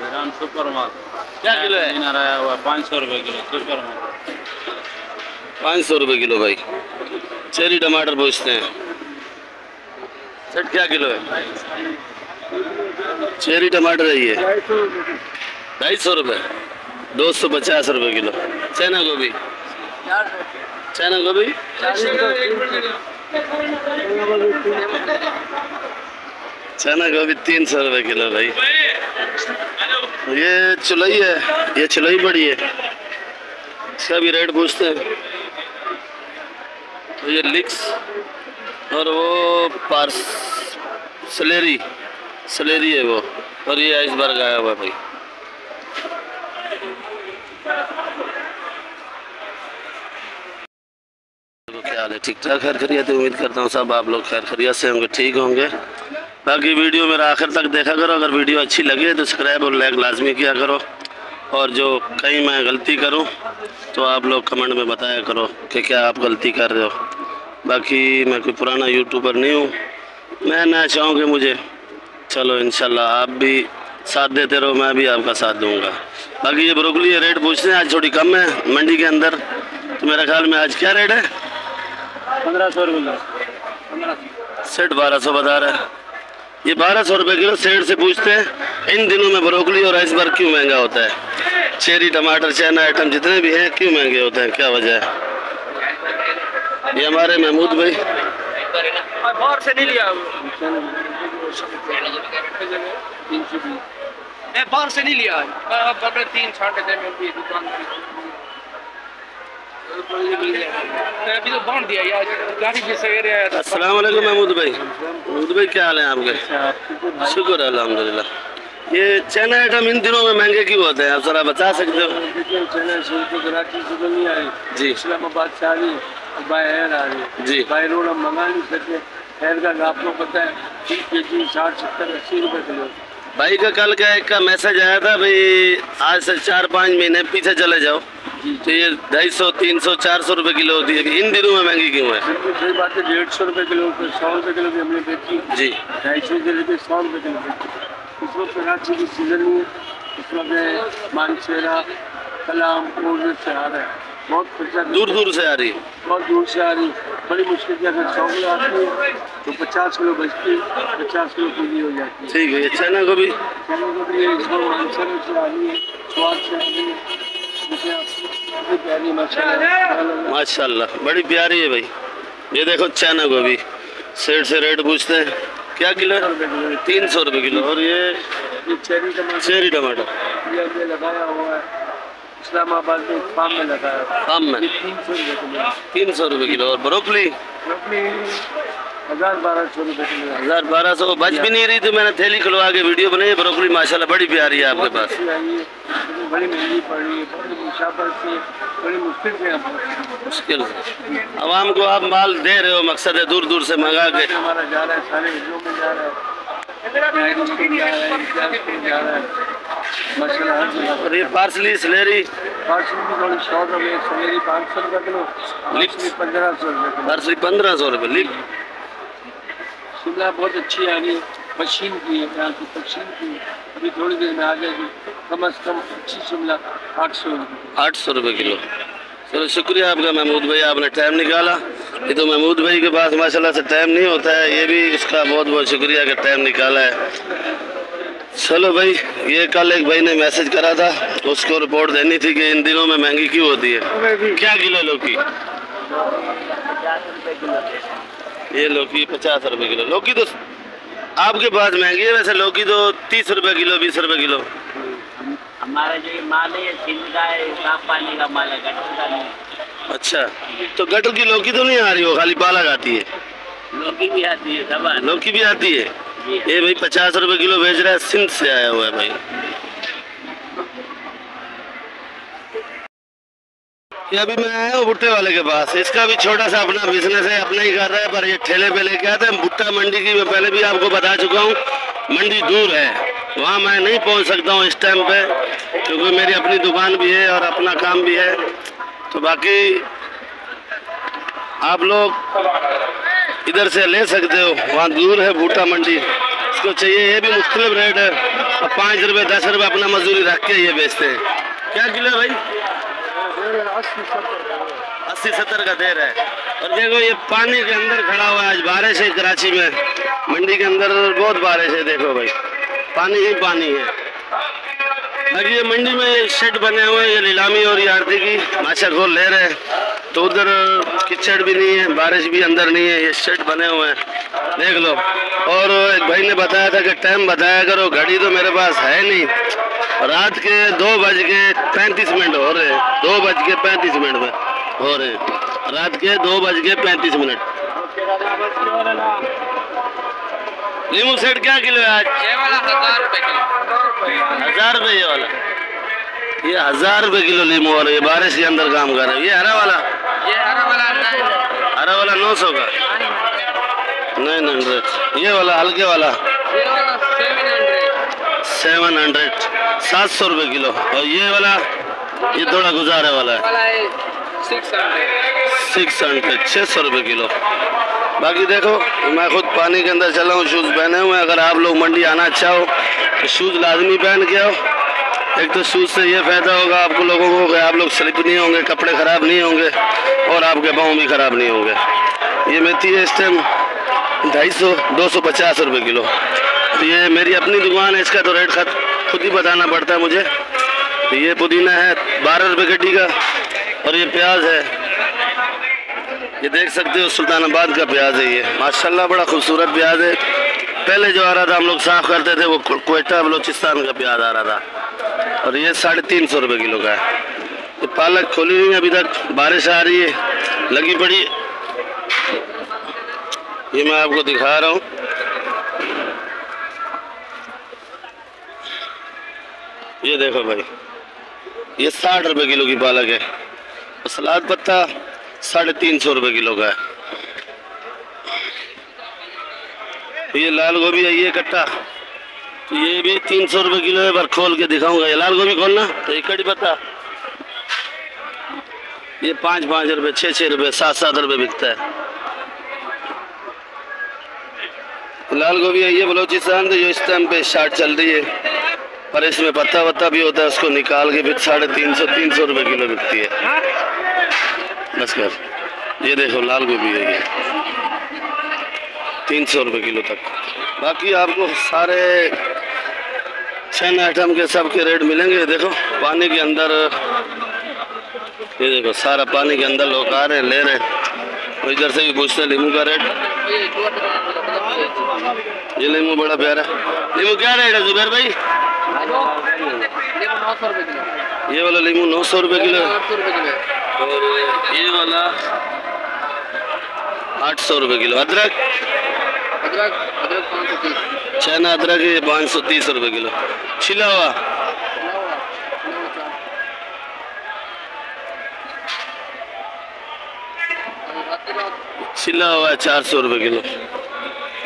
Iran super माल क्या kilo है? आया हुआ 500 रुपये किलो सुपर माल। 500 रुपये किलो भाई। चेरी टमाटर पूछते हैं सेट क्या किलो है? चेरी टमाटर है ये 250 रुपये, 250 रुपये किलो। चाइना गोभी, चाइना गोभी चाइना गोभी 300 रुपये किलो भाई। ये चुलई है, ये चुलई बड़ी है, इसका भी रेट पूछते हैं। तो ये लिक्स और वो पार्स सलेरी है वो, और ये आइसबर्ग आया हुआ है भाई। क्या हाल है? ठीक ठाक खैर खैरियत? उम्मीद करता हूँ सब आप लोग खैर खैरियत से होंगे, ठीक होंगे। बाकी वीडियो मेरा आखिर तक देखा करो, अगर वीडियो अच्छी लगे तो सब्सक्राइब और लाइक लाजमी किया करो, और जो कहीं मैं गलती करूं तो आप लोग कमेंट में बताया करो कि क्या आप गलती कर रहे हो। बाकी मैं कोई पुराना यूट्यूबर नहीं हूं, मैं ना चाहूँगी मुझे, चलो इंशाल्लाह आप भी साथ देते रहो, मैं भी आपका साथ दूँगा। बाकी ये ब्रोकली रेट पूछते हैं, आज थोड़ी कम है मंडी के अंदर, तो मेरा ख्याल में आज क्या रेट है? 1500 रुपये सेट 1200 बता रहा है। ये 1200 रुपये किलो सेठ से पूछते हैं। इन दिनों में ब्रोकली और आइसबर्ग क्यों महंगा होता है? चेरी टमाटर चाइना आइटम जितने भी हैं क्यों महंगे होते हैं, क्या वजह है? ये हमारे महमूद भाई बाहर से नहीं लिया, मैं बाहर से नहीं लिया, 3 साढ़े दुकान अभी तो बांध दिया यार, गाड़ी भी सवेरे आया था। अस्सलाम वालेकुम महमूद भाई। महमूद भाई क्या हाल है आपके? शुक्र है अल्हम्दुलिल्लाह। ये चाइना आइटम इन दिनों में महंगे क्यों होते हैं, आप जरा बता सकते हो? चाइना कराची से नहीं आ रही जी, इस्लामाबाद से आ रही, बाय एयर आ रही जी, बाय रोड हम मंगा नहीं सकते। एयर का आपको पता है 30 kg 60 70 80 रुपये किलो। भाई का कल का एक का मैसेज आया था भाई, आज से 4-5 महीने पीछे चले जाओ तो ये 250 300 400 रुपये किलो होती है, इन दिनों में महंगी क्यों है? सही बात है, 150 रुपये किलो 100 रुपये किलो भी हमने बेची जी, 250 से लेकर 100 रुपये किलो बेची। इस वक्त कराची की सीजन नहीं है, इस वक्त मानसेरा कलाम से आ रहा है, बहुत दूर दूर से आ रही है, बहुत दूर से आ रही, बड़ी मुश्किल से अगर 100 किलो आती है तो 50 किलो बचती, 50 किलो पूरी हो जाती है। ठीक है। ये चाइना को भी मानसेरा से आ रही है, स्वाद से आ रही है, माशाल्लाह बड़ी प्यारी है भाई। ये देखो चाइना गोभी सेठ से रेट पूछते हैं, क्या किलो है? 300 रुपये किलो। और ये चेरी टमाटर ये लगाया हुआ है इस्लामाबाद में, फार्म में लगाया है, फार्म में 300 रुपये किलो। और ब्रोकली 1000-1200 रुपये किलो। 1000-1200 बच भी नहीं रही, तो मैंने थैली खुलवा के वीडियो बनाई। ब्रोकली माशाल्लाह बड़ी प्यारी है आपके पास, बड़ी महंगी पड़ रही है, बड़ी मुशाफर से, बड़ी मुश्किल से मुश्किल से आवाम को आप माल दे रहे हो, मकसद है दूर दूर से मंगा के हमारा जा रहा है, सारे हिस्सों में जा रहा है, और ये पार्सली सलेरी पार्सली भी थोड़ी शॉर्ट हो गई, सलेरी 500 रुपये किलो, लिप्स 1500 रुपये किलो, पार्सली 1500 रुपये लिप। शिमला बहुत अच्छी आ रही है, मशीन की है, यहाँ की मशीन की, अभी थोड़ी देर में आ जाएगी, कम से कम अच्छी शिमला 800 रुपये किलो। चलो शुक्रिया आपका महमूद भाई, आपने टाइम निकाला। ये तो महमूद भाई के पास माशाल्लाह से टाइम नहीं होता है, ये भी इसका बहुत बहुत शुक्रिया कि टाइम निकाला है। चलो भाई, ये कल एक भाई ने मैसेज करा था, उसको रिपोर्ट देनी थी कि इन दिनों में महंगी क्यों होती है। क्या किलो लौकी? 50 रुपये किलो। ये लौकी 50 रुपये किलो। लौकी तो आपके पास महंगी है वैसे, लौकी तो 30 रुपये किलो 20 रुपये किलो। हमारा जो ये माल है, सिंध का है, साफ पानी का माल है, गटर का नहीं। अच्छा, तो गटर की लौकी तो नहीं आ रही हो, खाली पालक आती है? लौकी भी आती है, सब लौकी भी आती है। ये भाई 50 रुपए किलो बेच रहा है, सिंध से आया हुआ है भाई। ये अभी मैं आया हूँ भुट्टे वाले के पास, इसका भी छोटा सा अपना बिजनेस है, अपना ही कर रहा है, पर ये ठेले पे लेके आते हैं। भुट्टा मंडी की मैं पहले भी आपको बता चुका हूँ, मंडी दूर है, वहाँ मैं नहीं पहुँच सकता हूँ इस टाइम पे, क्योंकि मेरी अपनी दुकान भी है और अपना काम भी है। तो बाकी आप लोग इधर से ले सकते हो, वहाँ दूर है भुट्टा मंडी, इसको चाहिए। ये भी मुख्तलिफ रेट है, और 5 रुपये 10 रुपये अपना मजदूरी रख के ये बेचते हैं। क्या किलो भाई? 80-70 का दे रहा है। और देखो ये पानी के अंदर खड़ा हुआ है, आज बारिश है कराची में, मंडी के अंदर बहुत बारिश है। देखो भाई पानी ही पानी है। बाकी ये मंडी में ये शेड बने हुए हैं, ये नीलामी और आरती की माशा खोल ले रहे हैं, तो उधर कीचड़ भी नहीं है, बारिश भी अंदर नहीं है, ये शेड बने हुए हैं, देख लो। और एक भाई ने बताया था कि टाइम बताया करो, घड़ी तो मेरे पास है नहीं, रात के 2:35 हो रहे हैं, 2:35 में हो रहे हैं, रात के 2:35। नींबू सेट क्या किलो है आज? ये वाला 1000 रुपए किलो। 1000 रुपये ये वाला? ये 1000 रुपये किलो नींबू, और ये बारिश के अंदर काम कर रहा है। ये हरा वाला? ये हरा वाला 900 का, 900। ये वाला हल्के वाला? ये वाला 700, 700 रुपये किलो। और ये वाला, ये थोड़ा गुजारे वाला है, 600 रुपये किलो। बाकी देखो मैं खुद पानी के अंदर चला हूँ, शूज़ पहने हुए हैं। अगर आप लोग मंडी आना चाहो तो शूज़ लाजमी पहन के आओ। एक तो शूज़ से ये फ़ायदा होगा आपको लोगों को कि आप लोग स्लिप नहीं होंगे, कपड़े ख़राब नहीं होंगे, और आपके पाँव भी ख़राब नहीं होंगे। ये मेथी है इस टाइम 250 रुपये किलो। तो ये मेरी अपनी दुकान है, इसका तो रेट खुद ही बताना पड़ता है मुझे। तो ये पुदीना है 12 रुपये गड्डी का, और ये प्याज है, ये देख सकते हो सुल्तानाबाद का प्याज है। ये माशाल्लाह बड़ा खूबसूरत प्याज है। पहले जो आ रहा था हम लोग साफ़ करते थे, वो क्वेटा बलोचिस्तान का प्याज आ रहा था, और ये 350 रुपये किलो का है। ये पालक खोली नहीं अभी तक, बारिश आ रही है, लगी पड़ी। ये मैं आपको दिखा रहा हूँ, ये देखो भाई, ये 60 रुपये किलो की पालक है। और सलाद पत्ता 350 रुपये किलो का है। ये लाल गोभी है, ये कट्टा, तो ये भी 300 रुपये किलो है, पर खोल के दिखाऊंगा। ये लाल गोभी खोलना, तो ये कड़ी पत्ता ये 5-5 रुपये, 6-6 रुपये, 7-7 रुपये बिकता है। लाल गोभी है, ये बलोचिस्तान से जो इस टाइम पे शार्ट चल रही है, पर इसमें पत्ता वत्ता भी होता है, उसको निकाल के फिर 350 रुपये किलो बिकती है। बस कर, ये देखो लाल गोभी है, ये 300 रुपये किलो तक। बाकी आपको सारे 6 आइटम के सब के रेट मिलेंगे। देखो पानी के अंदर, ये देखो सारा पानी के अंदर लोग आ रहे हैं, ले रहे हैं। और इधर से भी पूछते हैं नींबू का रेट। ये नींबू बड़ा प्यारा, नींबू क्या रेट है जुबैर भाई? 900 रुपए किलो। ये वाला नींबू 900 रुपये किलो, और ये वाला 800 रुपये किलो। अदरक 530, चाइना अदरक है 530 रुपये किलो। छिला हुआ छिला हुआ 400 रुपये किलो।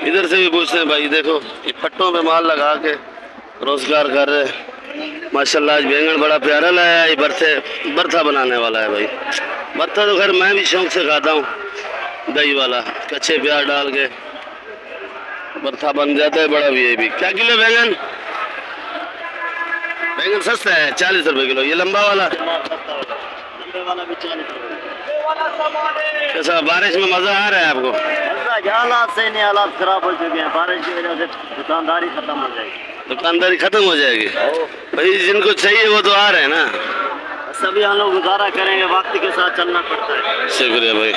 इधर से भी पूछते हैं भाई, देखो ये फट्टों पे माल लगा के रोजगार कर रहे हैं। माशाल्लाह आज बैंगन बड़ा प्यारा लाया है, ये बर्था बनाने वाला है भाई। बर्था तो खैर मैं भी शौक से खाता हूँ, दही वाला, कच्चे प्याज डाल के बर्था बन जाता है, बड़ा भी है भी। क्या किलो बैंगन? बैंगन सस्ता है 40 रुपये किलो। ये लंबा वाला कैसा? बारिश में मजा आ रहा है आपको? हालात से नहीं, हालात खराब हो चुके हैं, बारिश की वजह से दुकानदारी खत्म हो जाएगी। दुकानदारी खत्म हो जाएगी भाई, जिनको चाहिए वो तो आ रहे हैं ना। सभी हम लोग गुजारा करेंगे, वक्त के साथ चलना पड़ता है। शुक्रिया भाई।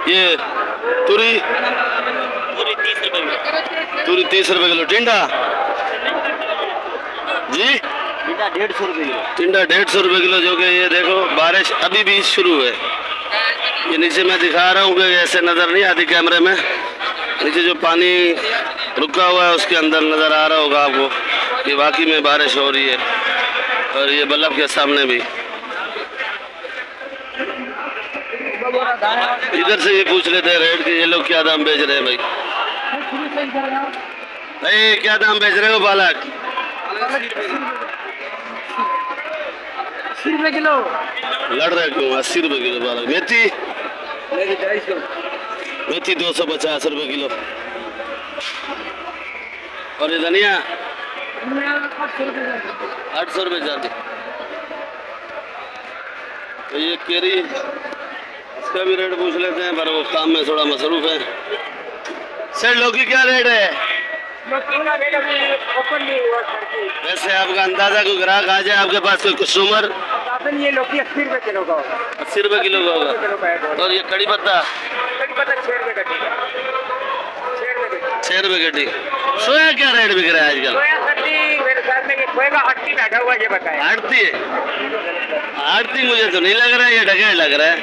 ये तुरी 30 रुपये, तुरी 30 रुपये किलो। टिंडा जी? टिंडा 150 रुपये किलो। टिंडा 150 रुपये किलो, जो कि ये देखो बारिश अभी भी शुरू है। ये नीचे मैं दिखा रहा हूँ कि ऐसे नज़र नहीं आती कैमरे में, नीचे जो पानी रुका हुआ है उसके अंदर नज़र आ रहा होगा आपको कि वाकई में बारिश हो रही है। और ये बल्लभ के सामने भी। इधर से ये पूछ लेते हैं रेट के ये लोग क्या दाम बेच रहे हैं भाई। भाई क्या दाम बेच रहे हो पालक? 80 रुपए किलो। लड़ रहे क्यों? 80 रुपए किलो पालक। मेथी? मेथी 250 रुपए किलो। और ये धनिया 800 रुपये जाती। तो ये केरी इसका भी रेट पूछ लेते हैं, पर वो काम में थोड़ा मसरूफ है। सर लौकी क्या रेट है? वैसे आपका अंदाजा कोई ग्राहक आ जाए आपके पास, कोई कस्टमर? ये लौकी 80 रुपए किलो का होगा। 80 रुपए किलो का होगा। और ये कड़ी पत्ता? 6 रुपए का ठीक है। 6 रुपए गड्डी। सोया क्या रेट बिक रहा है आजकल? मेरे साथ में खोए का हट्टी बैठा हुआ ये बताया। आड़ती है? आड़ती मुझे तो नहीं लग रहा है, ये ढकेल लग रहा है।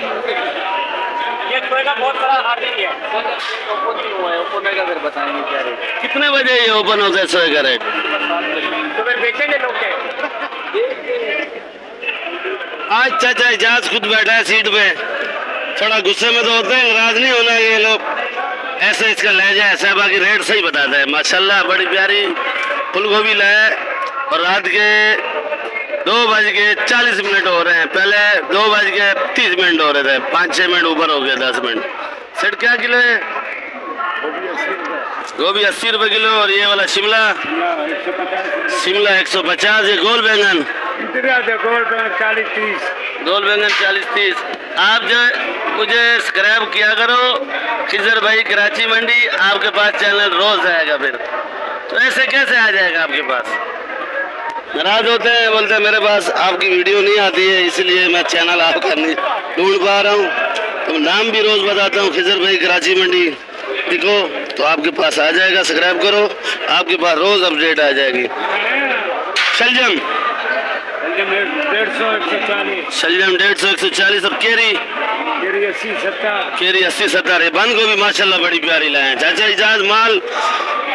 ये खोए का बहुत बड़ा हट्टी है। ओपन का फिर बताएंगे क्या रेट। कितने बजे ये ओपन होता है सोए का रेट? तो फिर बेचेंगे लोग क्या? आज चाचा इजाज खुद बैठा है सीट पे, थोड़ा गुस्से में तो होते हैं, नाराज नहीं होना। ये लोग ऐसे इसका लहजा ऐसा है, बाकी रेट सही बताता है माशाल्लाह। बड़ी प्यारी फूल गोभी लाए और रात के 2:40 हो रहे हैं, पहले 2:30 हो रहे थे, 5-6 मिनट ऊपर हो गया, 10 मिनट। सेट क्या किलो है? गोभी 80 रुपए किलो। और ये वाला शिमला 150। ये गोल बैंगन? गोल बैंगन 40-30। गोल बैंगन 40-30। आप जो मुझे सब्सक्राइब किया करो खिजर भाई कराची मंडी, आपके पास चैनल रोज आएगा। फिर तो ऐसे कैसे आ जाएगा आपके पास? नाराज होते हैं, बोलते हैं मेरे पास आपकी वीडियो नहीं आती है, इसलिए मैं चैनल आपका नहीं ढूंढ पा रहा हूँ। तो नाम भी रोज बताता हूँ, खिजर भाई कराची मंडी देखो तो आपके पास आ जाएगा। सब्सक्राइब करो, आपके पास रोज अपडेट आ जाएगी। शलजम 150-140। और केरी 80-70। ये बंद गोभी माशाल्लाह बड़ी प्यारी लाए हैं चाचा इजाज। माल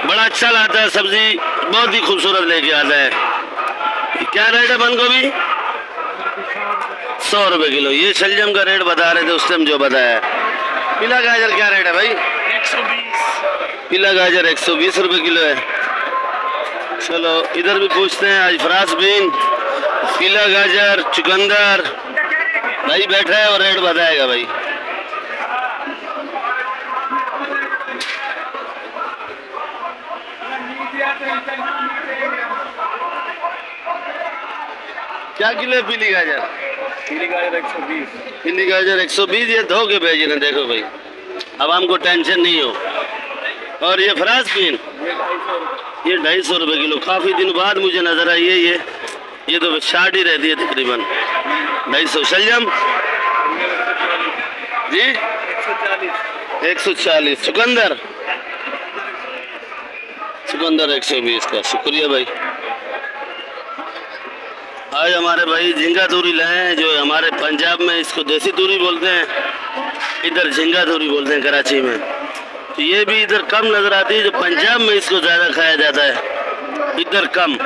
बड़ा अच्छा लाता है, सब्जी बहुत ही खूबसूरत लेके आता है। क्या रेट है बंद गोभी? 100 रुपए किलो। ये शलजम का रेट बता रहे थे उस टाइम जो बताया। पीला गाजर क्या रेट है भाई? 120। पीला गाजर 120 रुपए किलो है। चलो इधर भी पूछते हैं। आज फ्रांस बीन, पीला गाजर, चुकंदर भाई बैठा है और रेट बताएगा भाई। क्या किलो है पीली गाजर? पीली गाजर 120। पीली गाजर 120। ये धो के भेजे देखो भाई, अब हमको टेंशन नहीं हो। और ये फ्रांस बीन ये 250 रुपए किलो। काफी दिन बाद मुझे नजर आई है ये तो शार्ट ही रहती है तकरीबन। 250। शलजम जी 140। चुकंदर 120 का। शुक्रिया भाई। आज हमारे भाई झींगा तूरी लाए हैं, जो हमारे पंजाब में इसको देसी तूरी बोलते हैं, इधर झींगा तूरी बोलते हैं कराची में। तो ये भी इधर कम नजर आती है, जो पंजाब में इसको ज़्यादा खाया जाता है, इधर कम।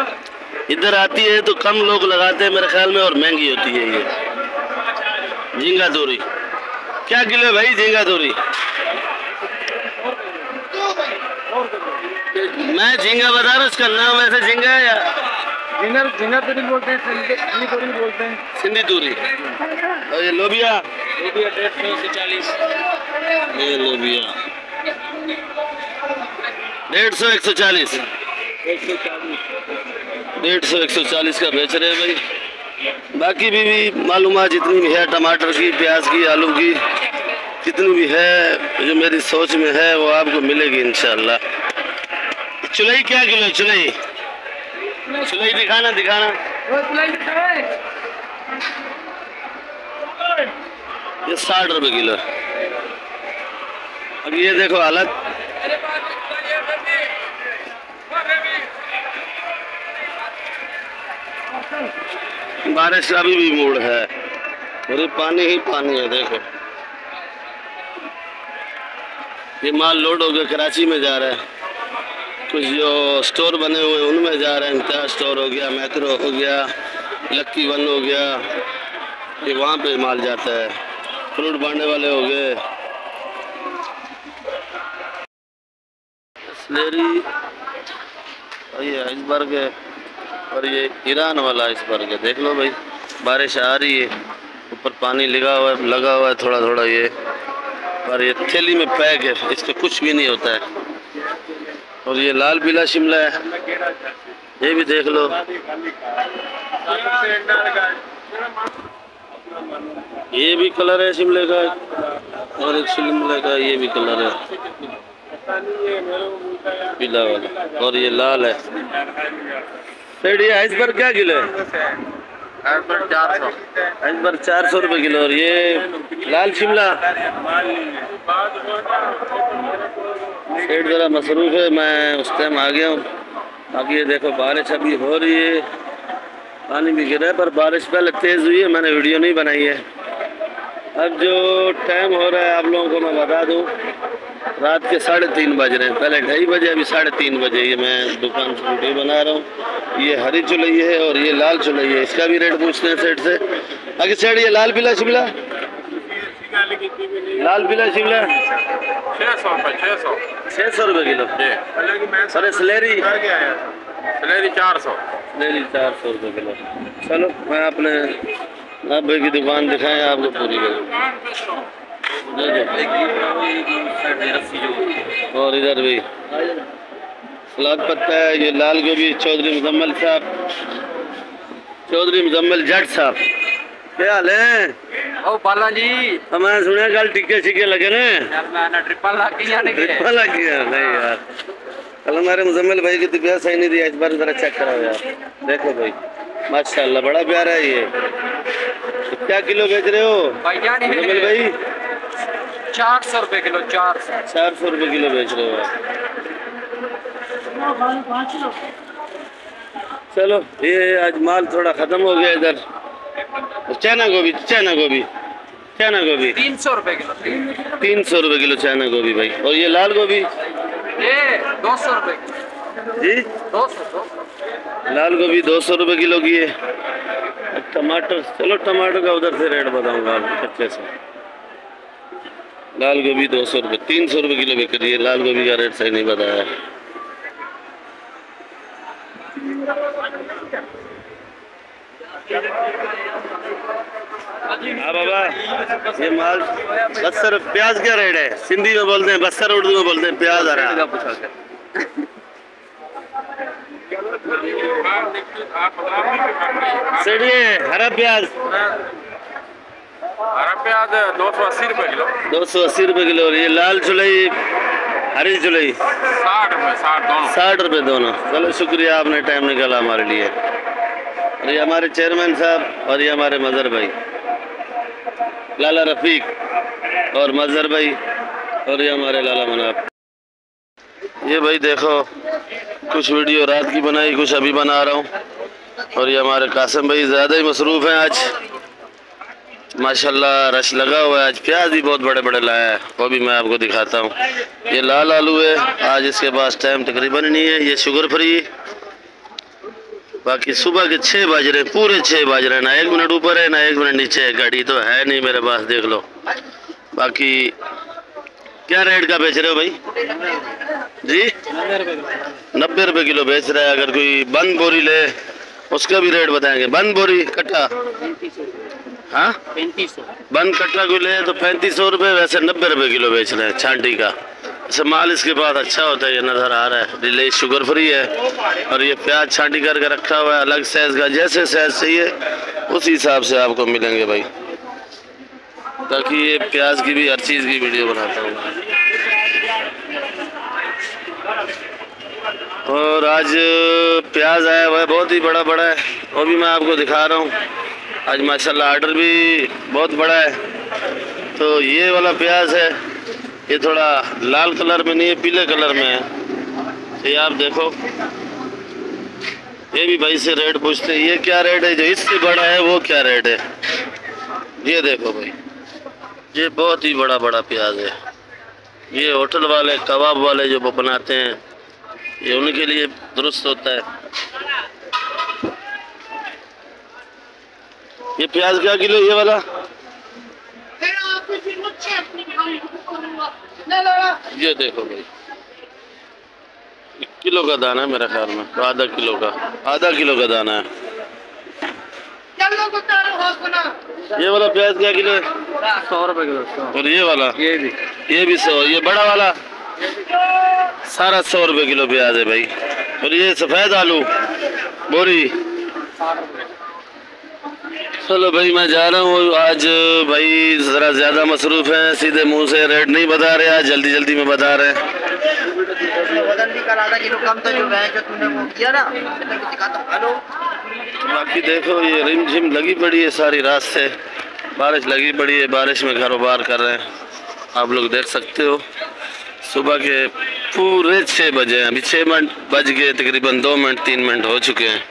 इधर आती है तो कम लोग लगाते हैं मेरे ख्याल में, और महंगी होती है ये झींगा तूरी। क्या किलो है भाई झींगा तूरी? मैं झींगा बता रहा हूँ, उसका नाम ऐसे झींगा है या झींगा तूरी बोलते हैं, सिंधी तूरी बोलते हैं। सिंधी तूरी। और ये लोबिया 150 से 40। ये लोबिया 150 140। 150 140 का बेच रहे हैं भाई। बाकी भी मालूमात जितनी भी है, टमाटर की, प्याज की, आलू की, जितनी भी है जो मेरी सोच में है वो आपको मिलेगी इंशाल्लाह। चुलई क्या किलो है? चुलई दिखाना ये 60 रुपए किलो है। अब ये देखो हालत, बारिश का अभी भी मूड है और ये पानी ही पानी है। देखो ये माल लोड हो गया, कराची में जा रहा है। कुछ जो स्टोर बने हुए हैं उनमें जा रहे हैं। इम्तियाज स्टोर हो गया, मैक्रो हो गया, लक्की वन हो गया, ये वहाँ पे माल जाता है। फ्रूट बांटने वाले हो गए, स्लेरी, और ये आइसबर्ग है, और ये ईरान वाला आइसबर्ग है। देख लो भाई, बारिश आ रही है, ऊपर पानी लगा हुआ है थोड़ा थोड़ा ये, और ये थैली में पैक है, इसमें कुछ भी नहीं होता है। और ये लाल पीला शिमला है, ये भी देख लो। ये भी कलर है शिमले का, और एक शिमले का ये भी कलर है पीला वाला, और ये लाल है। सर ये आइसबर्ग क्या किलो है? आइसबर्ग 400। आइसबर्ग 400 रुपये किलो। और ये लाल शिमला सेठ ज़रा मसरूफ़ है, मैं उस टाइम आ गया हूँ। बाकी ये देखो बारिश अभी हो रही है, पानी भी गिरा है, पर बारिश पहले तेज़ हुई है, मैंने वीडियो नहीं बनाई है। अब जो टाइम हो रहा है आप लोगों को मैं बता दूँ, रात के 3:30 बज रहे हैं। पहले 2:30 बजे, अभी 3:30 बजे। ये मैं दुकान से वीडियो बना रहा हूँ। ये हरी चुलई है और ये लाल चुलई है, इसका भी रेट पूछते हैं सेठ से। आगे सेठ ये लाल पीला शिमला, लाल पीला शिमला 600 रुपये। 600 रुपये किलो। अरे स्लेरी 400। स्लेरी 400 रुपये किलो। चलो मैं अपने नब्बे की दुकान दिखाएं आपको पूरी करूँ। और इधर भी सलाद पत्ता है, ये लाल गोभी चौधरी मुजम्मल साहब, चौधरी मुजम्मल जट साहब, क्या हाल है? ओ बाला जी, मैं सुनिया कल टिक्के छिक्के लगे ने, ट्रिपल लग गया नहीं यार। कल हमारे मुजम्मल भाई की तबीयत सही नहीं थी, इस बार जरा चेक कराओ यार। देखो भाई माशाल्लाह बड़ा प्यारा है ये। क्या किलो बेच रहे हो मुजम्मल भाई? 400 रुपये किलो। 400 रुपये किलो बेच रहे हो आप। चलो ये आज माल थोड़ा ख़त्म हो गया इधर। चाइना गोभी 300 रुपये किलो। 300 रुपये किलो चाइना गोभी भाई। और ये लाल गोभी ये 200 रुपये जी, 200। लाल गोभी 200 रुपये किलो की है। टमाटर, चलो टमाटर का उधर से रेट बताऊंगा आपको कच्चे से। लाल गोभी 200 रुपये, 300 रुपये किलो बिक रही है। लाल गोभी का रेट सही नहीं बताया। हाँ बाबा, ये माल बस्तर प्याज क्या रेट है? सिंधी में बोलते हैं बस्तर, उर्दू में बोलते हैं प्याज। आ रहा है हरा प्याज 280 रुपये किलो। 280 रुपये किलो। और ये लाल चुलई, हरी चुलई 60 रुपये दोनों। चलो शुक्रिया, आपने टाइम निकाला हमारे लिए। और ये हमारे चेयरमैन साहब, और ये हमारे मज़हर भाई लाला रफ़ीक और मज़हर भाई, और ये हमारे लाला मनाब। ये भाई देखो कुछ वीडियो रात की बनाई, कुछ अभी बना रहा हूँ। और ये हमारे कासिम भाई ज़्यादा ही मसरूफ़ हैं आज, माशाल्लाह रश लगा हुआ है। आज प्याज भी बहुत बड़े बड़े लाया है, वो भी मैं आपको दिखाता हूँ। ये लाल आलू है, आज इसके पास टाइम तकरीबन नहीं है। ये शुगर फ्री। बाकी सुबह के 6 बज रहे, पूरे 6 बज रहे, ना 1 मिनट ऊपर है ना 1 मिनट नीचे है। गाड़ी तो है नहीं मेरे पास, देख लो। बाकी क्या रेट का बेच रहे हो भाई जी? 90 रुपये किलो बेच रहा है। अगर कोई बंद बोरी ले उसका भी रेट बताएंगे। बंद बोरी कट्टा, हाँ 3500। बंद कट्टा को ले तो 3500 रुपये, वैसे 90 रुपये किलो बेच रहे हैं छांटी का। ऐसे माल इसके पास अच्छा होता है, ये नज़र आ रहा है। रिले शुगर फ्री है। और ये प्याज छांटी करके रखा हुआ है अलग साइज़ का, जैसे साइज़ चाहिए उस हिसाब से आपको मिलेंगे भाई। ताकि ये प्याज की भी हर चीज़ की वीडियो बनाता हूँ। और आज प्याज आया हुआ है, बहुत ही बड़ा है, वो भी मैं आपको दिखा रहा हूँ। आज माशाल्लाह आर्डर भी बहुत बड़ा है। तो ये वाला प्याज है, ये थोड़ा लाल कलर में नहीं है, पीले कलर में है। तो ये आप देखो, ये भी भाई से रेट पूछते हैं, ये क्या रेट है? जो इससे बड़ा है वो क्या रेट है? ये देखो भाई, ये बहुत ही बड़ा प्याज है। ये होटल वाले कबाब वाले जो बनाते हैं ये उनके लिए दुरुस्त होता है। ये प्याज क्या किलो ये वाला? ये देखो भाई 1 किलो का दाना है मेरे ख्याल में, तो आधा किलो का दाना है। ये वाला प्याज क्या किलो है? 100 रुपए किलो। और ये वाला? ये भी 100। ये बड़ा वाला सारा 100 रुपए किलो प्याज है भाई। और ये सफेद आलू बोरी। चलो भाई मैं जा रहा हूँ आज भाई, ज़रा ज़्यादा मसरूफ़ हैं, सीधे मुंह से रेट नहीं बता रहे, आज जल्दी जल्दी में बता रहे हैं। वजन भी कर आधा किलो कम था जो है जो तूने वो किया ना, हेलो। बाकी देखो ये रिमझिम लगी पड़ी है सारी रात से, बारिश लगी पड़ी है, बारिश में कारोबार कर रहे हैं, आप लोग देख सकते हो। सुबह के पूरे 6 बजे हैं, अभी 6 मिनट बज गए, तकरीबन 2 मिनट 3 मिनट हो चुके हैं,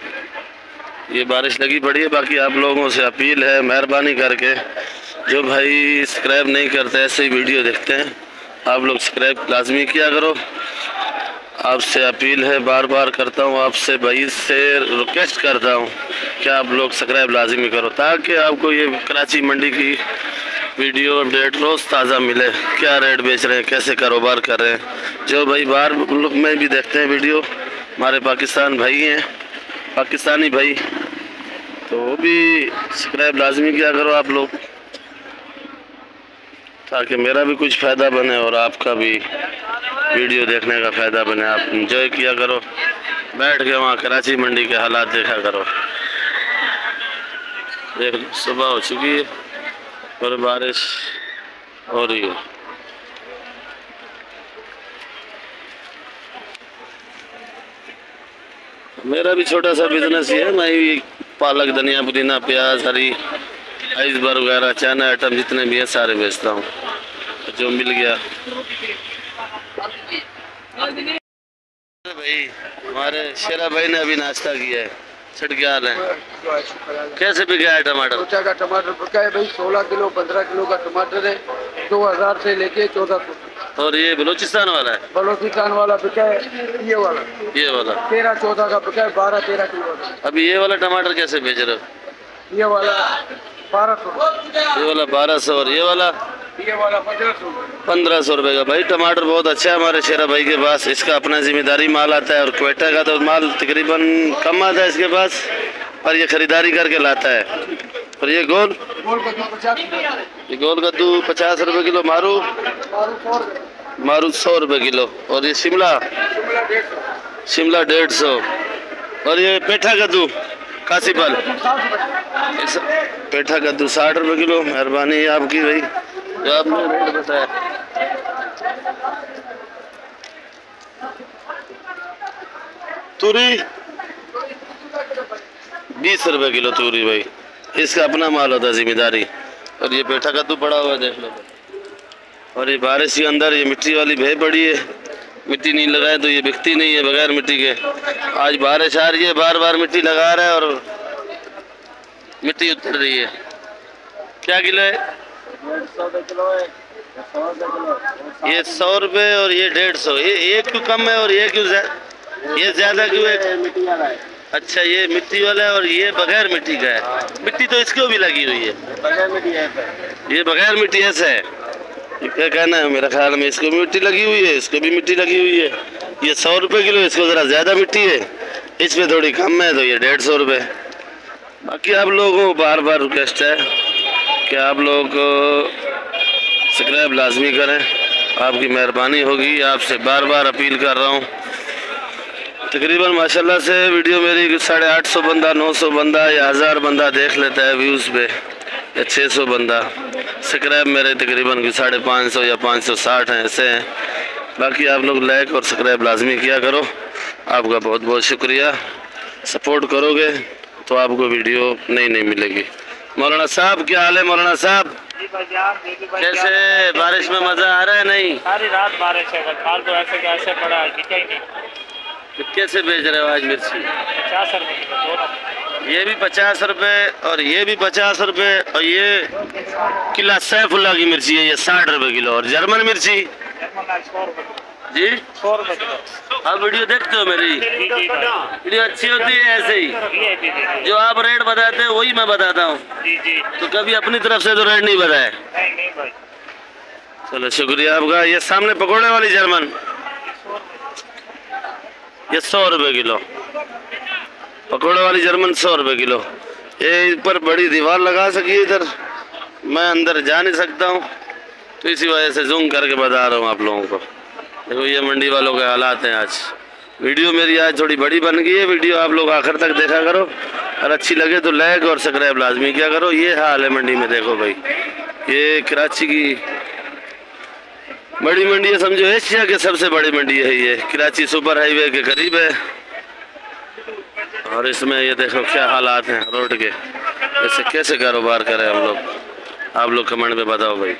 ये बारिश लगी पड़ी है। बाकी आप लोगों से अपील है, मेहरबानी करके जो भाई सब्सक्राइब नहीं करते ऐसे ही वीडियो देखते हैं, आप लोग सब्सक्राइब लाजमी किया करो। आपसे अपील है, बार बार करता हूँ आपसे भाई से रिक्वेस्ट करता हूँ कि आप लोग सब्सक्राइब लाजमी करो, ताकि आपको ये कराची मंडी की वीडियो अपडेट रोज़ ताज़ा मिले, क्या रेट बेच रहे हैं, कैसे कारोबार कर रहे हैं। जो भाई बाहर मुल्क में भी देखते हैं वीडियो, हमारे पाकिस्तान भाई हैं, पाकिस्तानी भाई, तो वो भी सब्सक्राइब लाजमी किया करो आप लोग, ताकि मेरा भी कुछ फ़ायदा बने और आपका भी वीडियो देखने का फ़ायदा बने। आप इंजॉय किया करो, बैठ के वहाँ कराची मंडी के हालात देखा करो। देख लो सुबह हो चुकी है और बारिश हो रही है। मेरा भी छोटा सा बिजनेस ही है, मैं भी पालक, धनिया, पुदीना, प्याज, हरी आइसबर्ग वगैरह चाइना आइटम जितने भी हैं सारे बेचता हूँ, जो मिल गया। भाई हमारे शेरा भाई ने अभी नाश्ता किया है, छठ क्या हाल है, कैसे बिका है टमाटर? सोचा का टमाटर बिका है भाई 16 किलो 15 किलो का टमाटर है, 2000 से लेके 1400। और ये बलूचिस्तान वाला है? बलूचिस्तान वाला बिका है, ये वाला 13-14 का बिका है, 12-13 किलो। अभी ये वाला टमाटर कैसे बेच रहे हो? ये वाला 1200, ये वाला 1200 और ये वाला 1500 रुपये का। भाई टमाटर बहुत अच्छा है हमारे शेरा भाई के पास, इसका अपना जिम्मेदारी माल आता है, और क्वेटा का तो माल तकरीबन कम आता है इसके पास, पर ये खरीदारी करके लाता है। और ये गोल कद्दू 50 रुपये किलो, मारू 100 रुपये किलो, और ये शिमला 150, और ये पेठा कद्दू कासीफल पेठा कद्दू 60 रुपये किलो। मेहरबानी है आपकी भाई, जो आपने रेट बताया। तूरी 20 रुपये किलो तूरी भाई, इसका अपना माल होता है, जिम्मेदारी। और ये पेठा कद्दू पड़ा हुआ है देख लो। और ये बारिश के अंदर ये मिट्टी वाली भे पड़ी है, मिट्टी नहीं लगाए तो ये बिकती नहीं है बगैर मिट्टी के। आज बारिश आ रही है, बार बार मिट्टी लगा रहा है और मिट्टी उतर रही है। क्या किलो है? 150 किलो है, 100 ये 100 रुपये और ये 150। ये क्यों कम है और ये क्यों ये ज़्यादा क्यों है? मिट्टी वाला है। अच्छा ये मिट्टी वाला है और ये बगैर मिट्टी का है। मिट्टी तो इसको भी लगी हुई है, बगैर मिट्टी है, ये बगैर मिट्टी ऐसा है। क्या कहना है, मेरे ख्याल में इसको भी मिट्टी लगी हुई है, इसको भी मिट्टी लगी हुई है। ये 100 रुपये किलो, इसको ज़रा ज़्यादा मिट्टी है, इसमें थोड़ी कम है, तो ये 150 रुपये। बाकी आप लोगों को बार बार रिक्वेस्ट है कि आप लोग सब्सक्राइब लाजमी करें, आपकी मेहरबानी होगी, आपसे बार बार अपील कर रहा हूँ। तकरीबन माशाल्लाह से वीडियो मेरी 850 बंदा, 900 बंदा या 1000 बंदा देख लेता है व्यूज़ पे, या 600 बंदा। सब्सक्राइब मेरे तकरीबन 550 या 560 हैं, ऐसे हैं। बाकी आप लोग लाइक और सब्सक्राइब लाजमी किया करो, आपका बहुत बहुत शुक्रिया। सपोर्ट करोगे तो आपको वीडियो नई मिलेगी। मौलाना साहब क्या हाल है? मौलाना साहब कैसे, बारिश में मज़ा आ रहा है? नहीं, सारी रात बारिश है, कल तो ऐसे कैसे पड़ा दिखा ही नहीं। तो कैसे बेच रहे हो आज मिर्ची? 50 रुपये किलो दोनों। ये भी 50 रुपये और ये भी 50 रुपये, और ये किला सैफुल्ला की मिर्ची है, ये 60 रुपये किलो। और जर्मन मिर्ची जी 100 रुपए किलो। आप वीडियो देखते हो मेरी? जी जी भाई। वीडियो अच्छी होती है ऐसे ही? VIP दे। जो आप रेट बताते हैं वही मैं बताता हूँ, जी जी। तो कभी अपनी तरफ से तो रेट नहीं बताया। नहीं नहीं भाई। चलो शुक्रिया आपका। ये सामने पकौड़े वाली जर्मन, ये 100 रुपए किलो। पकौड़े वाली जर्मन 100 रुपए किलो। ये ऊपर बड़ी दीवार लगा सकी इधर, मैं अंदर जा नहीं सकता हूँ, तो इसी वजह से जूम करके बता रहा हूँ आप लोगों को। देखो ये मंडी वालों के हालात हैं आज। वीडियो मेरी आज थोड़ी बड़ी बन गई है, वीडियो आप लोग आखिर तक देखा करो, और अच्छी लगे तो लाइक और सब्सक्राइब लाजमी किया करो। ये हाल है मंडी में। देखो भाई, ये कराची की बड़ी मंडी है, समझो एशिया की सबसे बड़ी मंडी है ये। कराची सुपर हाईवे के करीब है, और इसमें ये देखो क्या हालात हैं रोड के। इससे कैसे कारोबार करें हम लोग, आप लोग कमेंट में बताओ भाई।